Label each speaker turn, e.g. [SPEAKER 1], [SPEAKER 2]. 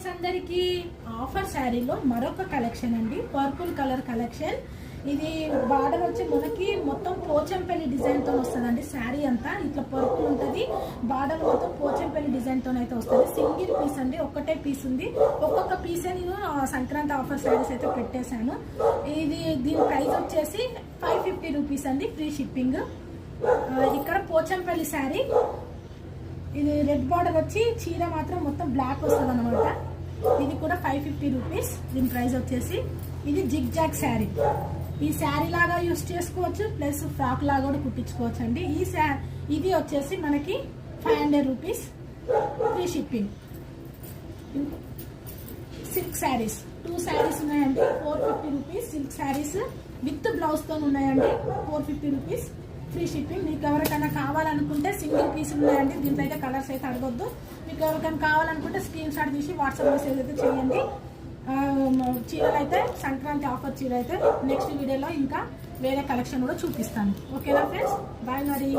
[SPEAKER 1] Friends అందరికి offer శారీలో మరొక కలెక్షన్ అండి, పర్పుల్ కలర్ కలెక్షన్. ఇది బార్డర్ వచ్చి మనకి మొత్తం పోచంపల్లి డిజైన్ తో వస్తుందండి. శారీ అంతా ఇట్లా పర్పుల్ ఉంటుంది, బార్డర్ మొత్తం పోచంపల్లి డిజైన్ తో అయితే వస్తుంది. సింగిల్ పీస్ అండి, ఒక్కటే పీస్ ఉంది. ఒక్కొక్క పీసే నేను సంక్రాంతి ఆఫర్ శారీస్ అయితే పెట్టేశాను. దీని ప్రైస్ వచ్చేసి 550 రూపీస్ అండి, ఫ్రీ షిప్పింగ్. ఇక్కడ పోచంపల్లి శారీ, ఇది రెడ్ బార్డర్ వచ్చి చీర మాత్రం మొత్తం బ్లాక్ వస్తుంది అనమాట. ఇది కూడా 550 రూపీస్ దీని ప్రైస్ వచ్చేసి. ఇది జిగ్ జాగ్ శారీ, ఈ శారీ లాగా యూస్ చేసుకోవచ్చు, ప్లస్ ఫ్రాక్ లాగా కూడా కుట్టించుకోవచ్చు అండి. ఇది వచ్చేసి మనకి 500 rupees, free shipping. Silk saris 2 saris ఉన్నాయండి, 450 rupees. Silk saris with blouse తో ఉన్నాయండి, 450 రూపీస్, ఫ్రీ షిప్పింగ్. మీకు ఎవరికైనా కావాలనుకుంటే సింగిల్ పీస్ ఉన్నాయండి, దీంట్లో అయితే కలర్స్ అయితే అడగొద్దు. మీకు ఎవరికైనా కావాలనుకుంటే స్క్రీన్ షాట్ తీసి వాట్సాప్ మెసేజ్ అయితే చేయండి. చీరలు అయితే సంక్రాంతి ఆఫర్ చీర అయితే నెక్స్ట్ వీడియోలో ఇంకా వేరే కలెక్షన్ కూడా చూపిస్తాను. ఓకేనా ఫ్రెండ్స్, బాయ్ మరి.